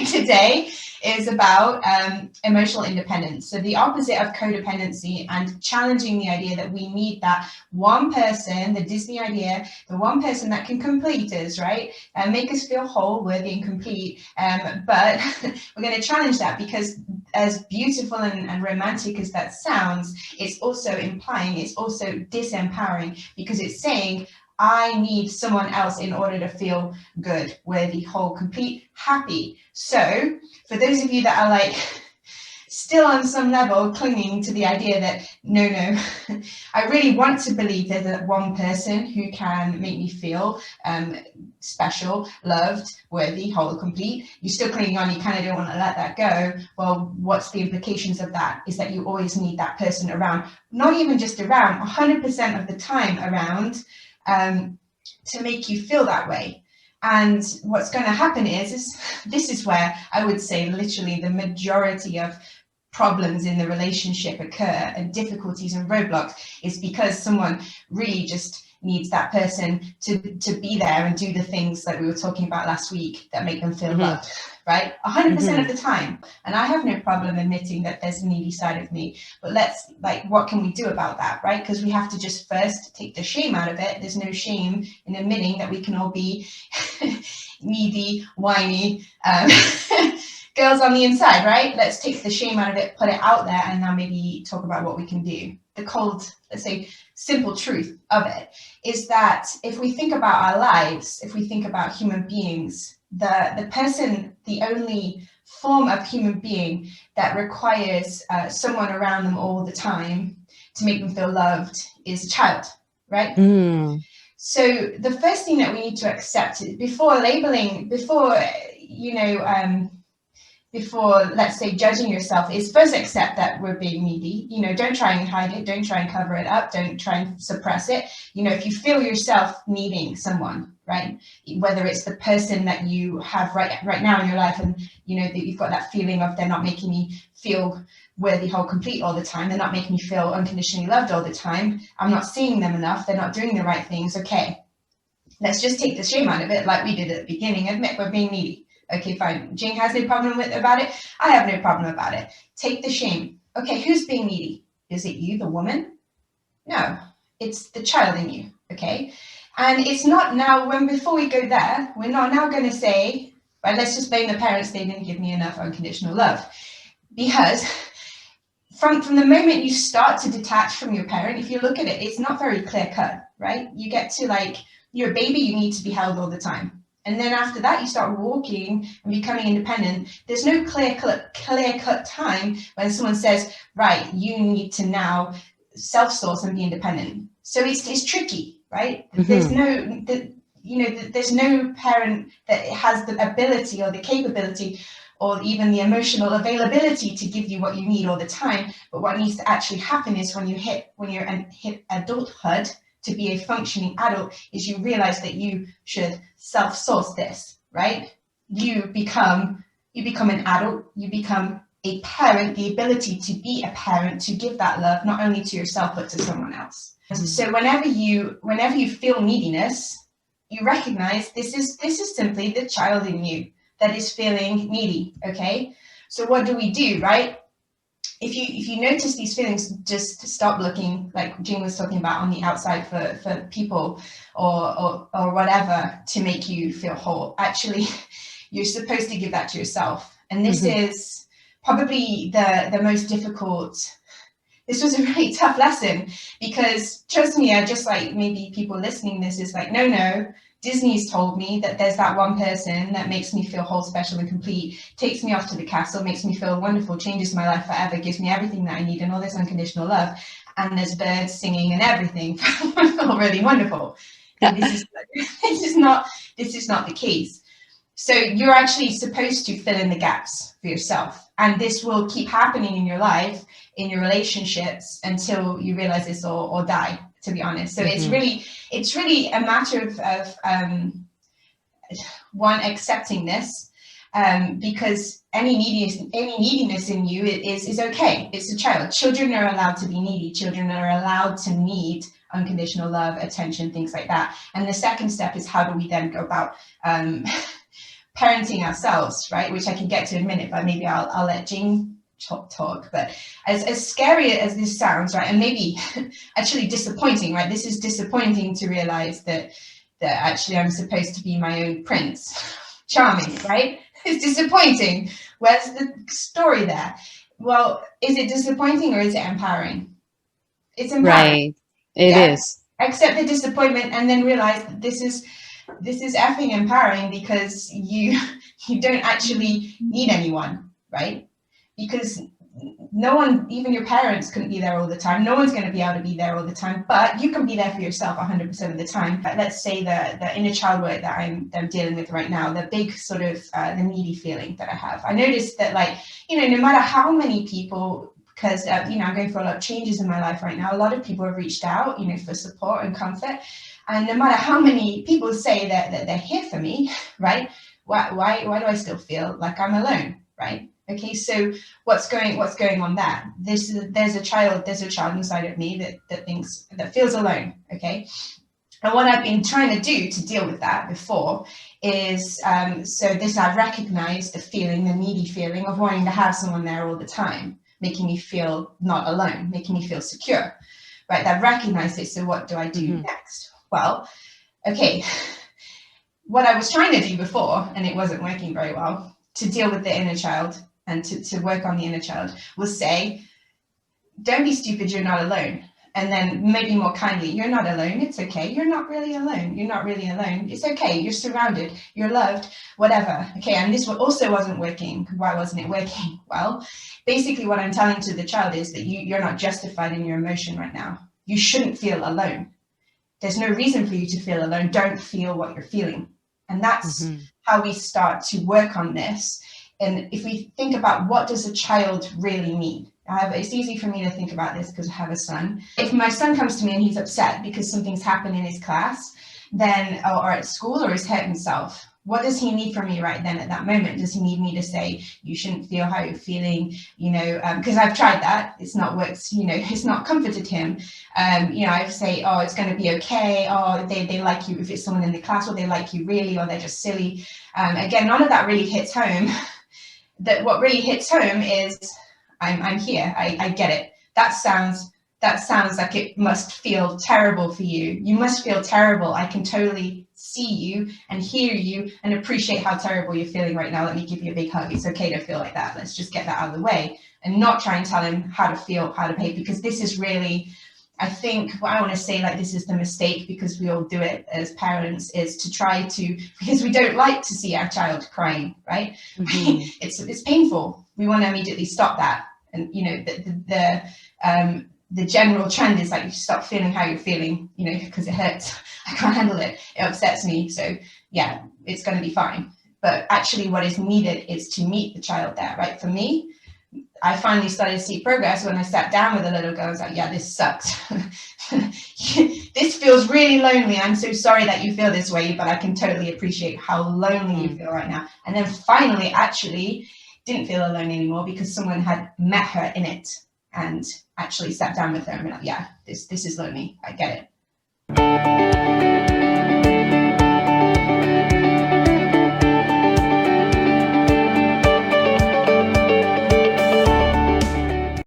today is about emotional independence. So the opposite of codependency, and challenging the idea that we need that one person, the Disney idea, the one person that can complete us, right? And make us feel whole, worthy, and complete. But we're going to challenge that, because as beautiful and romantic as that sounds, it's also implying, it's also disempowering, because it's saying, I need someone else in order to feel good, worthy, whole, complete, happy. So for those of you that are like still on some level clinging to the idea that no, I really want to believe there's that one person who can make me feel special, loved, worthy, whole, complete. You're still clinging on, you kind of don't want to let that go. Well, what's the implications of that? Is that you always need that person around, not even just around, 100% of the time around, to make you feel that way. And what's going to happen is this is where I would say literally the majority of problems in the relationship occur, and difficulties and roadblocks, is because someone really just needs that person to be there and do the things that we were talking about last week that make them feel loved, right? 100% of the time. And I have no problem admitting that there's a needy side of me, but let's, like, what can we do about that, right? Because we have to just first take the shame out of it. There's no shame in admitting that we can all be needy, whiny, girls on the inside, right? Let's take the shame out of it, put it out there, and now maybe talk about what we can do. The cold, let's say, simple truth of it is that if we think about our lives, if we think about human beings, the person, the only form of human being that requires someone around them all the time to make them feel loved is a child, right? So the first thing that we need to accept is, before labeling, before let's say judging yourself, is first accept that we're being needy. Don't try and hide it, don't try and cover it up, don't try and suppress it. If you feel yourself needing someone, right, whether it's the person that you have right now in your life, and that you've got that feeling of, they're not making me feel worthy, whole, complete all the time, they're not making me feel unconditionally loved all the time, I'm not seeing them enough, they're not doing the right things. Okay, let's just take the shame out of it, like we did at the beginning. Admit we're being needy. Okay, fine. Jing has no problem about it. I have no problem about it. Take the shame. Okay, who's being needy? Is it you, the woman? No, it's the child in you. Okay, and it's not now. Before we go there, we're not now going to say, right, let's just blame the parents. They didn't give me enough unconditional love, because from the moment you start to detach from your parent, if you look at it, it's not very clear cut, right? You get to, like, you're a baby, you need to be held all the time. And then after that, you start walking and becoming independent. There's no clear-cut time when someone says, right, you need to now self-source and be independent. So it's tricky, right? There's there's no parent that has the ability or the capability or even the emotional availability to give you what you need all the time. But what needs to actually happen is when you're hit adulthood, to be a functioning adult, is you realize that you should self-source this, right? You become an adult, you become a parent, the ability to be a parent, to give that love, not only to yourself, but to someone else. So whenever you feel neediness, you recognize this is simply the child in you that is feeling needy, okay? So what do we do, right? If you notice these feelings, just stop looking, like Jing was talking about, on the outside for people or whatever to make you feel whole. Actually, you're supposed to give that to yourself. And this is probably the most difficult. This was a really tough lesson, because trust me, I just, like, maybe people listening this is like, no, Disney's told me that there's that one person that makes me feel whole, special, and complete, takes me off to the castle, makes me feel wonderful, changes my life forever, gives me everything that I need and all this unconditional love. And there's birds singing and everything. All really wonderful. And this is not the case. So you're actually supposed to fill in the gaps for yourself. And this will keep happening in your life, in your relationships, until you realize this or die, to be honest. So it's really a matter of one, accepting this, because any neediness in you is okay. It's a child. Children are allowed to be needy. Children are allowed to need unconditional love, attention, things like that. And the second step is, how do we then go about parenting ourselves, right? Which I can get to in a minute, but maybe I'll let Jean talk. But as scary as this sounds, right, and maybe actually disappointing, right? This is disappointing to realize that actually I'm supposed to be my own prince, charming, right? It's disappointing. Where's the story there? Well, is it disappointing or is it empowering? It's empowering. Right. It is. Accept the disappointment and then realize that this is effing empowering, because you don't actually need anyone, right? Because no one, even your parents, couldn't be there all the time. No one's going to be able to be there all the time, but you can be there for yourself 100% of the time. But let's say the inner child work that I'm dealing with right now, the big sort of the needy feeling that I have. I noticed that, like, no matter how many people, because I'm going through a lot of changes in my life right now, a lot of people have reached out, for support and comfort. And no matter how many people say that they're here for me, right? Why do I still feel like I'm alone, right? Okay, so what's going on there? There's a child inside of me that feels alone. Okay, and what I've been trying to do to deal with that before is I've recognized the needy feeling of wanting to have someone there all the time, making me feel not alone, making me feel secure, right? I've recognized it. So what do I do next? Well, okay, what I was trying to do before, and it wasn't working very well, to deal with the inner child and to work on the inner child, was say, don't be stupid, you're not alone. And then maybe more kindly, you're not alone, it's okay, you're not really alone, it's okay, you're surrounded, you're loved, whatever. Okay, and this also wasn't working. Why wasn't it working? Well, basically what I'm telling to the child is that you're not justified in your emotion right now. You shouldn't feel alone. There's no reason for you to feel alone. Don't feel what you're feeling. And that's how we start to work on this. And if we think about, what does a child really need? It's easy for me to think about this because I have a son. If my son comes to me and he's upset because something's happened in his class, then or at school, or he's hurt himself, what does he need from me right then at that moment? Does he need me to say, you shouldn't feel how you're feeling, because I've tried that. It's not worked, it's not comforted him. I say, oh, it's going to be okay. Oh, they like you if it's someone in the class, or they like you really, or they're just silly. Again, none of that really hits home. That what really hits home is, I'm here. I get it. That sounds like it must feel terrible for you. You must feel terrible. I can totally see you and hear you and appreciate how terrible you're feeling right now. Let me give you a big hug. It's okay to feel like that. Let's just get that out of the way and not try and tell him how to feel, how to behave, because this is really, I think what I want to say, like, this is the mistake, because we all do it as parents, is to try to, because we don't like to see our child crying, right? It's painful. We want to immediately stop that. And, the general trend is like, you stop feeling how you're feeling, because it hurts. I can't handle it. It upsets me. So yeah, it's going to be fine. But actually what is needed is to meet the child there, right? For me, I finally started to see progress when I sat down with a little girl. I was like, yeah, this sucks. This feels really lonely. I'm so sorry that you feel this way, but I can totally appreciate how lonely you feel right now. And then finally, actually didn't feel alone anymore, because someone had met her in it and actually sat down with her and been like, yeah, this is lonely. I get it.